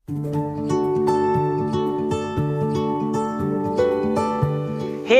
Hey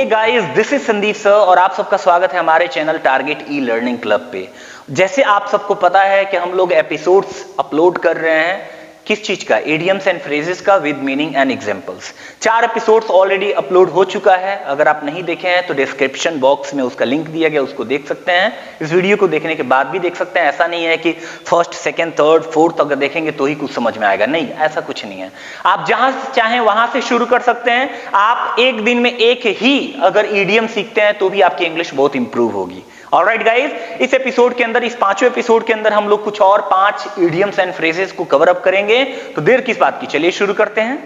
guys, this is Sandeep sir और आप सबका स्वागत है हमारे channel target e learning club पे। जैसे आप सबको पता है कि हम लोग एपिसोड्स अपलोड कर रहे हैं किस चीज का, इडियम्स एंड फ्रेजेस का with meaning and examples. 4 episodes already upload हो चुका है। अगर आप नहीं देखे हैं तो डिस्क्रिप्शन बॉक्स में उसका लिंक दिया गया, उसको देख सकते हैं। इस वीडियो को देखने के बाद भी देख सकते हैं। ऐसा नहीं है कि फर्स्ट, सेकंड, थर्ड, फोर्थ अगर देखेंगे तो ही कुछ समझ में आएगा, नहीं, ऐसा कुछ नहीं है। आप जहां चाहें वहां से शुरू कर सकते हैं। आप एक दिन में एक ही अगर ईडियम सीखते हैं तो भी आपकी इंग्लिश बहुत इंप्रूव होगी। ऑलराइट गाइस, इस एपिसोड के अंदर, इस 5वें एपिसोड के अंदर हम लोग कुछ और 5 इडियम्स एंड फ्रेजेस को कवर अप करेंगे। तो देर किस बात की, चलिए शुरू करते हैं।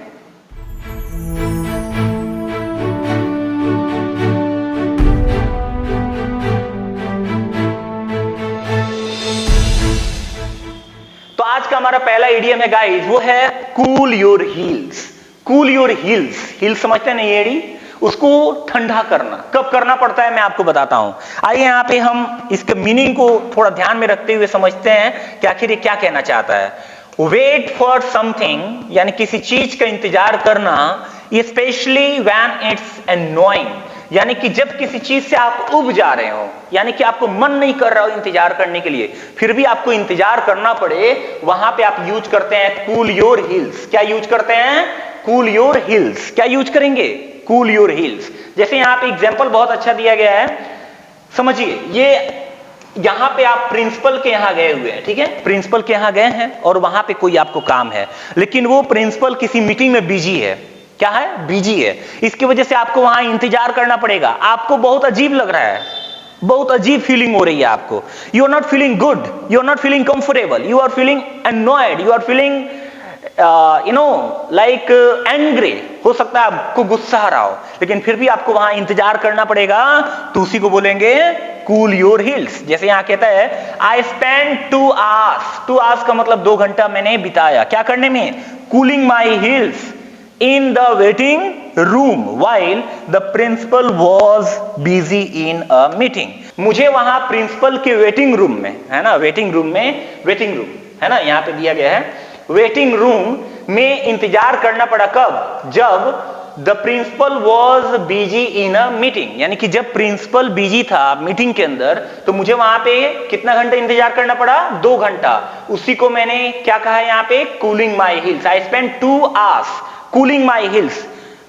तो आज का हमारा पहला इडियम है गाइस, वो है cool your heels. Cool your heels, heels समझते हैं ना, एड़ी, उसको ठंडा करना। कब करना पड़ता है मैं आपको बताता हूं। आइए यहां पे हम इसके मीनिंग को थोड़ा ध्यान में रखते हुए समझते हैं कि आखिर ये क्या कहना चाहता है। वेट फॉर समथिंग, यानी किसी चीज का इंतजार करना, स्पेशली व्हेन इट्स एनोइंग, यानी कि जब किसी चीज से आप उब जा रहे हो, यानी कि आपको मन नहीं कर रहा हो इंतजार करने के लिए, फिर भी आपको इंतजार करना पड़े, वहां पे आप यूज करते हैं कूल योर हील्स। क्या यूज करते हैं? Cool your heels. क्या यूज करेंगे? Cool your heels. जैसे यहां पे एग्जांपल बहुत अच्छा दिया गया है, समझिए। ये यहां पे आप प्रिंसिपल के यहां गए हुए हैं, ठीक है, प्रिंसिपल के यहां गए हैं और वहां पे कोई आपको काम है, लेकिन वो प्रिंसिपल किसी मीटिंग में बिजी है। क्या है? बिजी है। इसकी वजह से आपको वहां इंतजार करना पड़ेगा। आपको बहुत अजीब लग रहा है, बहुत अजीब फीलिंग हो रही है आपको। You are not feeling good, you are not feeling comfortable, you are feeling annoyed, you are feeling like angry. हो सकता है आपको गुस्सा आ रहा हो, लेकिन फिर भी आपको वहां इंतजार करना पड़ेगा, तो उसी को बोलेंगे कूल योर हील्स। जैसे यहां कहता है आई स्पेंड 2 आवर्स। 2 आवर्स का मतलब 2 घंटा मैंने बिताया क्या करने में? Cooling my heels in the waiting room while the principal was busy in a meeting। मुझे वहां प्रिंसिपल के वेटिंग रूम में, है ना, वेटिंग रूम में, वेटिंग रूम है ना, यहां पे दिया गया है, वेटिंग रूम में इंतजार करना पड़ा। कब? जब the principal was busy in a meeting, यानी कि जब प्रिंसिपल बिजी था मीटिंग के अंदर, तो मुझे वहां पे कितना घंटा इंतजार करना पड़ा? 2 घंटा। उसी को मैंने क्या कहा है यहां पे? Cooling my heels. I spend 2 hours cooling my hills.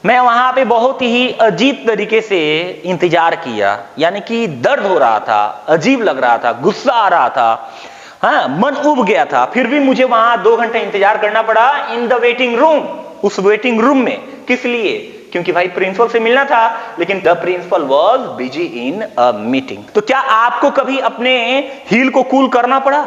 मैं वहां पे बहुत ही अजीब तरीके से इंतजार किया, यानी कि दर्द हो रहा था, अजीब लग रहा था, गुस्सा आ रहा था, हाँ, मन उब गया था, फिर भी मुझे वहां 2 घंटे इंतजार करना पड़ा इन द वेटिंग रूम, उस वेटिंग रूम में। किस लिए? क्योंकि भाई प्रिंसिपल से मिलना था, लेकिन the principal was busy in a meeting. तो क्या आपको कभी अपने हील को कूल करना पड़ा?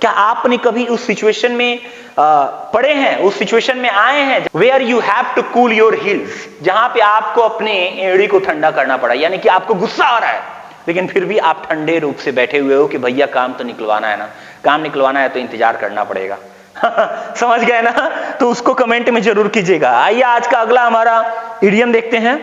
क्या आपने कभी उस सिचुएशन में पड़े हैं, उस सिचुएशन में आए हैं where you have to cool your heels, जहां पे आपको अपने एड़ी को ठंडा करना पड़ा, यानी कि आपको गुस्सा आ रहा है, लेकिन फिर भी आप ठंडे रूप से बैठे हुए हो कि भैया काम तो निकलवाना है ना, काम निकलवाना है तो इंतजार करना पड़ेगा। समझ गए ना? तो उसको कमेंट में जरूर कीजिएगा। आइए आज का अगला हमारा इडियम देखते हैं।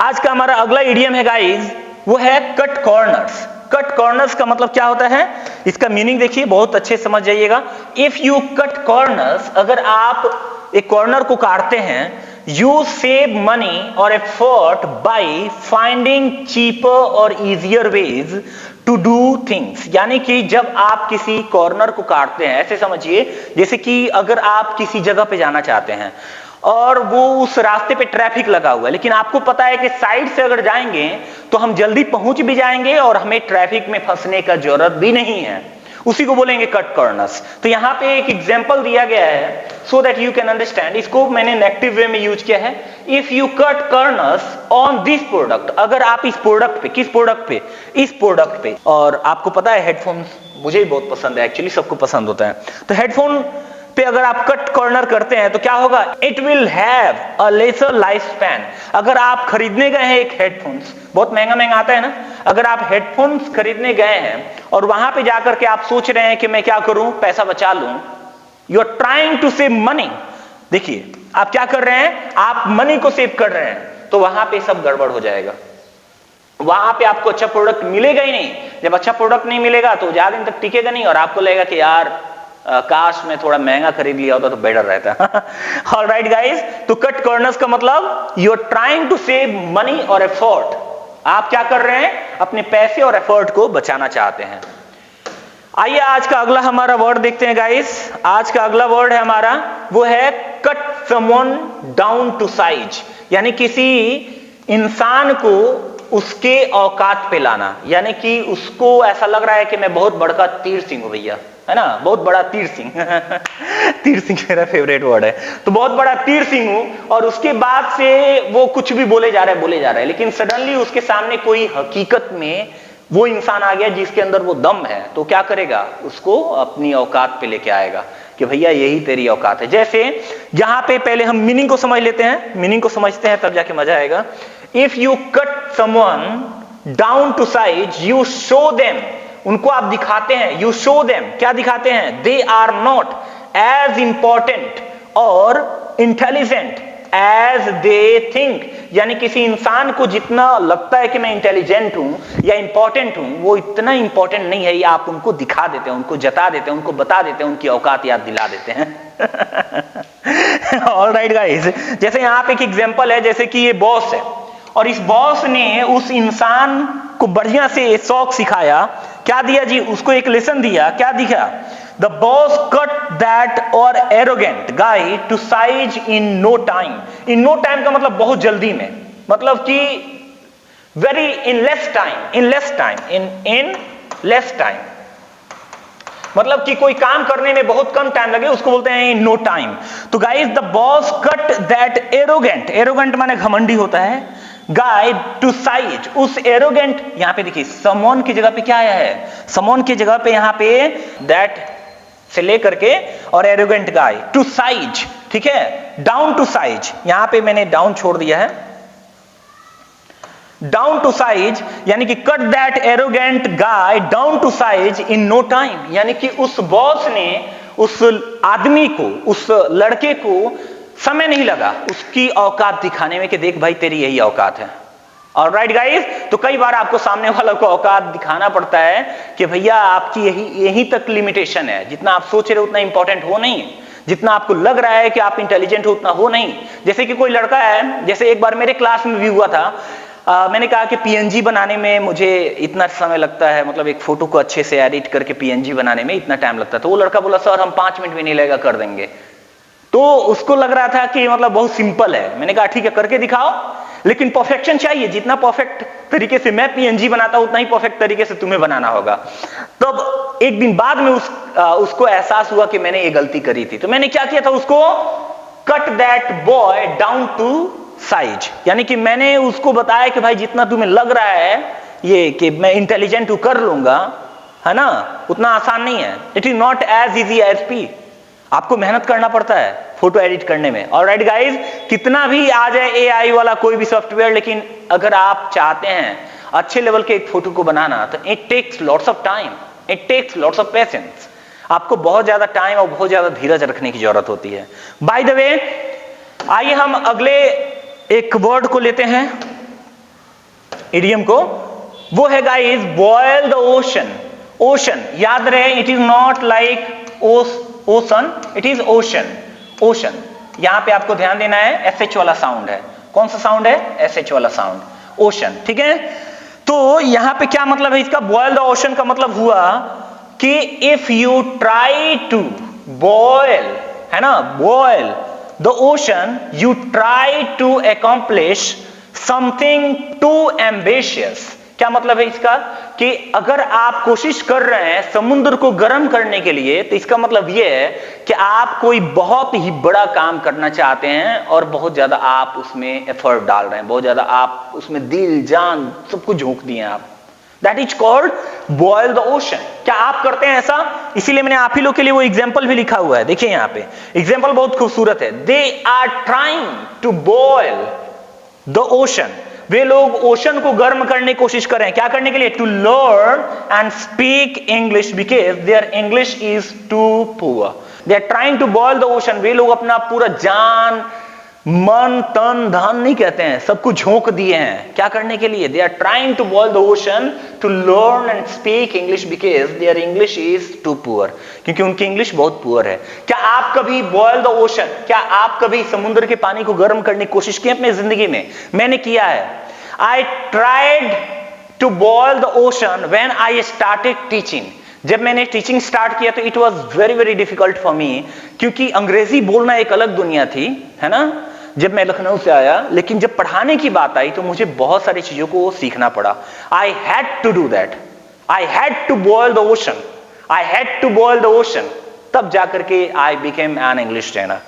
आज का हमारा अगला इडियम है गाइस, वो है कट कॉर्नर्स। कट कॉर्नर्स का मतलब क्या होता है? इसका मीनिंग देखिए, बहुत अच्छे समझ जाइएगा। इफ यू कट कॉर्नर्स, अगर आप एक कॉर्नर को काटते हैं, यू सेव मनी और एफर्ट बाय फाइंडिंग चीपर और easier ways to do things. यानी कि जब आप किसी कॉर्नर को काटते हैं, ऐसे समझिए जैसे कि अगर आप किसी जगह पे जाना चाहते हैं और वो उस रास्ते पे ट्रैफिक लगा हुआ है, लेकिन आपको पता है कि साइड से अगर जाएंगे तो हम जल्दी पहुंच भी जाएंगे और हमें ट्रैफिक में फंसने का जरूरत भी नहीं है, उसी को बोलेंगे कट कॉर्नर्स। तो यहां पे एक एग्जांपल दिया गया है so that you can understand. इसको मैंने नेगेटिव वे में यूज किया है। If you cut corners on this product, अगर आप इस प्रोडक्ट पे, किस प्रोडक्ट पे? इस प्रोडक्ट पे। और आपको पता है हेडफोन्स मुझे भी बहुत पसंद है, एक्चुअली सबको पसंद होता है। तो हेडफोन पे अगर आप कट कॉर्नर करते हैं तो क्या होगा? It will have a lesser life span. अगर आप खरीदने गए हैं एक हेडफोन्स, बहुत महंगा महंगा आता है ना, अगर आप हेडफोन्स खरीदने गए हैं और वहां पे जाकर के आप सोच रहे हैं कि मैं क्या करूं, पैसा बचा लूं, you are trying to save money. देखिए आप क्या कर रहे हैं, आप मनी को सेव कर रहे हैं, तो वहां पे सब गड़बड़ हो जाएगा। वहां पे आपको अच्छा प्रोडक्ट मिलेगा ही नहीं। जब अच्छा प्रोडक्ट नहीं मिलेगा तो ज्यादा दिन तक टिकेगा नहीं और आपको लगेगा कि यार काश मैं थोड़ा महंगा खरीद लिया होता तो बेटर रहता। ऑलराइट गाइस, तो कट कॉर्नर्स का मतलब you are trying to save money और एफर्ट। आप क्या कर रहे हैं, अपने पैसे और एफर्ट को बचाना चाहते हैं। आइए आज का अगला हमारा वर्ड देखते हैं गाइस। आज का अगला वर्ड है हमारा, वो है cut someone down to size, यानी किसी इंसान को उसके औकात पे लाना, यानी कि उसको ऐसा लग रहा है कि मैं बहुत बड़ा तीर सिंह हूं भैया, है ना, बहुत बड़ा तीर सिंह। तीर सिंह मेरा फेवरेट वर्ड है। तो बहुत बड़ा तीर सिंह हूं, और उसके बाद से वो कुछ भी बोले जा रहा है, लेकिन सडनली उसके सामने कोई हकीकत में वो इंसान आ गया जिसके अंदर वो दम है, तो क्या करेगा, उसको अपनी औकात पे लेके आएगा कि भैया यही तेरी औकात है। जैसे यहां पे पहले हम मीनिंग को समझ लेते हैं, मीनिंग को समझते हैं तब जाके मजा आएगा। If you cut someone down to size, you show them, उनको आप दिखाते हैं, यू शो देम, क्या दिखाते हैं, they are not as important और इंटेलिजेंट एज दे थिंक, यानी किसी इंसान को जितना लगता है कि मैं इंटेलिजेंट हूं या इंपॉर्टेंट हूं, वो इतना इंपॉर्टेंट नहीं है, ये आप उनको दिखा देते हैं, उनको जता देते हैं, उनको बता देते हैं, उनकी औकात याद दिला देते हैं। ऑलराइट गाइस, जैसे यहां पे एक एग्जांपल है, जैसे कि ये बॉस है और इस बॉस ने उस इंसान को बढ़िया से शौक सिखाया, क्या दिया जी, उसको एक लेसन दिया, क्या दिया, The boss cut that or arrogant guy to size in no time. In no time का मतलब बहुत जल्दी में, मतलब कि very in less time, मतलब कि कोई काम करने में बहुत कम टाइम लगे, उसको बोलते हैं in no time. तो guys, the boss cut that arrogant माने घमंडी होता है, guy to size, उस arrogant, यहां पे देखिए someone की जगह पे क्या आया है, someone की जगह पे यहां पे that से लेकर के और एरोगेंट गाय टू साइज, ठीक है, डाउन टू साइज, यहां पे मैंने डाउन छोड़ दिया है, डाउन टू साइज, यानी कि cut that arrogant guy down to size in no time, यानी कि उस बॉस ने उस आदमी को, उस लड़के को समय नहीं लगा उसकी औकात दिखाने में कि देख भाई तेरी यही औकात है। ऑलराइट गाइस, तो कई बार आपको सामने वालों को औकात दिखाना पड़ता है कि भैया आपकी यही तक लिमिटेशन है, जितना आप सोच रहे हो उतना इंपॉर्टेंट हो नहीं, जितना आपको लग रहा है कि आप इंटेलिजेंट हो उतना हो नहीं। जैसे कि कोई लड़का है, जैसे एक बार मेरे क्लास में भी हुआ था, मैंने कहा कि पीएनजी बनाने में मुझे इतना समय लगता है, मतलब एक फोटो को अच्छे से एडिट करके पीएनजी बनाने में इतना टाइम लगता है। तो वो लड़का बोला सर हम 5 मिनट भी नहीं लगेगा, कर देंगे। तो उसको लग रहा था कि मतलब बहुत सिंपल है। मैंने कहा ठीक है करके दिखाओ, लेकिन परफेक्शन चाहिए, जितना परफेक्ट तरीके से मैं पीएनजी बनाता हूं उतना ही परफेक्ट तरीके से तुम्हें बनाना होगा। तो एक दिन बाद में उसको एहसास हुआ कि मैंने ये गलती करी थी। तो मैंने क्या किया था, उसको cut that boy down to size, यानी कि मैंने उसको बताया कि भाई जितना तुम्हें लग रहा है ये कि मैं इंटेलिजेंट हूं कर लूंगा, है ना, उतना आसान नहीं है। It is not as easy as pie, आपको मेहनत करना पड़ता है फोटो एडिट करने में। ऑलराइट गाइस, कितना भी आ जाए एआई वाला कोई भी सॉफ्टवेयर, लेकिन अगर आप चाहते हैं अच्छे लेवल के एक फोटो को बनाना तो it takes lots of time, it takes lots of patience. आपको बहुत ज्यादा टाइम और बहुत ज्यादा धीरज रखने की जरूरत होती है। बाय द वे, आइए हम अगले एक वर्ड को लेते हैं, इडियम को, वो है guys boil the ocean. Ocean याद रहे, it is not like ocean, it is ocean. Ocean, यहां पे आपको ध्यान देना है, एसएच वाला साउंड है। कौन सा साउंड है, एसएच वाला साउंड, ओशन, ठीक है। तो यहां पे क्या मतलब है इसका, बॉयल द ओशन का मतलब हुआ कि if you try to boil, है ना, boil the ocean, you try to accomplish something too ambitious. क्या मतलब है इसका, कि अगर आप कोशिश कर रहे हैं समुद्र को गर्म करने के लिए, तो इसका मतलब यह है कि आप कोई बहुत ही बड़ा काम करना चाहते हैं और बहुत ज्यादा आप उसमें एफर्ट डाल रहे हैं, बहुत ज्यादा आप उसमें दिल जान सब कुछ झोंक दिए आप। That is called boil the ocean. क्या आप करते हैं ऐसा? इसीलिए मैंने आप ही लोग के लिए वो एग्जाम्पल भी लिखा हुआ है, देखिए यहाँ पे एग्जाम्पल बहुत खूबसूरत है। They are trying to boil the ocean, वे लोग ओशन को गर्म करने की कोशिश कर रहे हैं। क्या करने के लिए? To learn and speak English because their English is too poor. They are trying to boil the ocean, वे लोग अपना पूरा जान मन तन धन नहीं कहते हैं, सबको झोंक दिए हैं क्या करने के लिए? They are trying to boil the ocean to learn and speak English because their English is too poor, क्योंकि उनकी इंग्लिश बहुत पुअर है। क्या आप कभी बॉयल द ओशन, क्या आप कभी समुद्र के पानी को गर्म करने की कोशिश की अपनी जिंदगी में? मैंने किया है। I tried to boil the ocean when I started teaching. जब मैंने टीचिंग स्टार्ट किया तो it was very very difficult for me, क्योंकि अंग्रेजी बोलना एक अलग दुनिया थी, है ना, जब मैं लखनऊ से आया। लेकिन जब पढ़ाने की बात आई तो मुझे बहुत सारी चीजों को सीखना पड़ा। I had to do that, I had to boil the ocean, I had to boil the ocean, तब जाकर के I became an English trainer.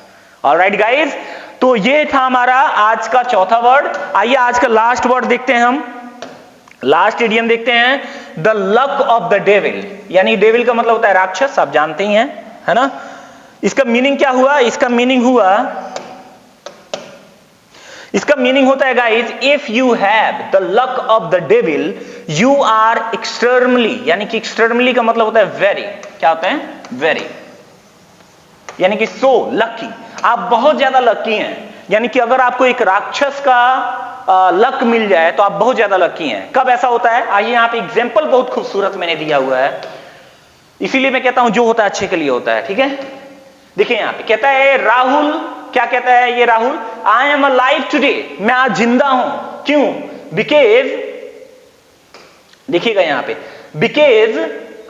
Alright guys, तो ये था हमारा आज का चौथा वर्ड। आइए आज का लास्ट वर्ड देखते हैं हम, लास्ट इडियम देखते हैं, the luck of the devil. यानी डेविल का मतलब होता है राक्षस, आप जानते ही हैं, है ना। इसका मीनिंग क्या हुआ? इसका मीनिंग हुआ, इसका मीनिंग होता है guys, if you have the luck of the devil you are extremely, यानी कि एक्सट्रीमली का मतलब होता है वेरी, क्या होता है? वेरी, यानी कि सो लकी, आप बहुत ज्यादा लकी हैं। यानी कि अगर आपको एक राक्षस का लक मिल जाए तो आप बहुत ज्यादा लकी हैं। कब ऐसा होता है? आइए यहाँ पे एग्जाम्पल बहुत खूबसूरत मैंने दिया हुआ है, इसीलिए मैं कहता हूं जो होता है अच्छे के लिए होता है, ठीक है। देखिए यहाँ पे कहता है राहुल, क्या कहता है ये Rahul? I am alive today, मैं आज जिंदा हूं। क्यों? बिकॉज, देखिएगा यहाँ पे, because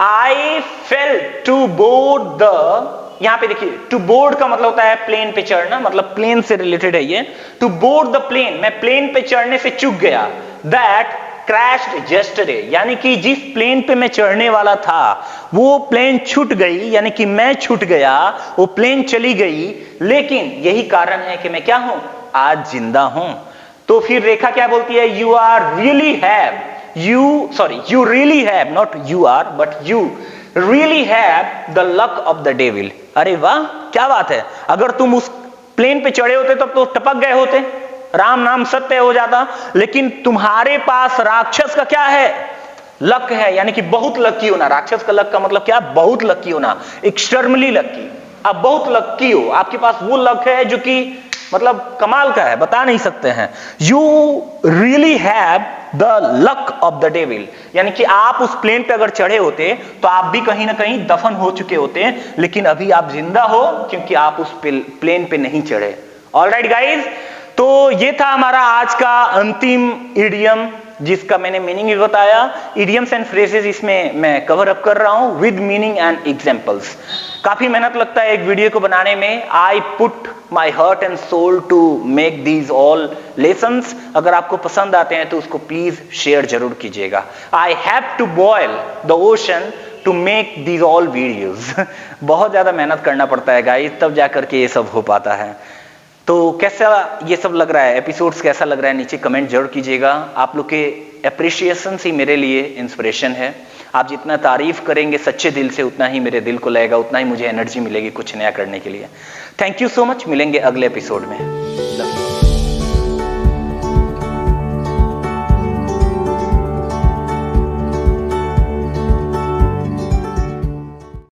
I fail to board the, यहां पे देखिए टू बोर्ड का मतलब होता है प्लेन पे चढ़ना, मतलब प्लेन से रिलेटेड है ये। टू बोर्ड द प्लेन, मैं प्लेन पे चढ़ने से चूक गया। दैट क्रैश्ड यस्टरडे, यानी कि जिस प्लेन पे मैं चढ़ने वाला था वो प्लेन छूट गई, यानी कि मैं छूट गया, वो प्लेन चली गई। लेकिन यही कारण है कि मैं क्या हूं? आज जिंदा हूं। तो फिर रेखा क्या बोलती है? You are really have, you really have, not you are, but you really have the luck of the devil. अरे वाह, क्या बात है। अगर तुम उस प्लेन पे चढ़े होते तब तो टपक गए होते, राम नाम सत्य हो जाता। लेकिन तुम्हारे पास राक्षस का क्या है? लक है, यानी कि बहुत लकी होना। राक्षस का लक का मतलब क्या? बहुत लकी होना, एक्सट्रीमली लकी। आप बहुत लकी हो, आपके पास वो लक है जो कि मतलब कमाल का है, बता नहीं सकते हैं। You really have the luck of the devil, यानी कि आप उस प्लेन पे अगर चढ़े होते तो आप भी कहीं ना कहीं दफन हो चुके होते, लेकिन अभी आप जिंदा हो क्योंकि आप उस प्लेन पे नहीं चढ़े। ऑलराइट गाइज, तो ये था हमारा आज का अंतिम इडियम, जिसका मैंने मीनिंग भी बताया। इडियम्स एंड फ्रेजेस इसमें मैं कवर अप कर रहा हूं विद मीनिंग एंड एग्जांपल्स। काफी मेहनत लगता है एक वीडियो को बनाने में। I put my heart and soul to make these all lessons. अगर आपको पसंद आते हैं तो उसको प्लीज शेयर जरूर कीजिएगा। I have to boil the ocean to make these all videos. बहुत ज्यादा मेहनत करना पड़ता है गाइस, तब जाकर के ये सब हो पाता है। तो कैसा ये सब लग रहा है, एपिसोड्स कैसा लग रहा है, नीचे कमेंट जरूर कीजिएगा। आप लोग के अप्रिशिएशन ही मेरे लिए इंस्पिरेशन है। आप जितना तारीफ करेंगे सच्चे दिल से, उतना ही मेरे दिल को लगेगा, उतना ही मुझे एनर्जी मिलेगी कुछ नया करने के लिए। थैंक यू सो मच, मिलेंगे अगले एपिसोड में।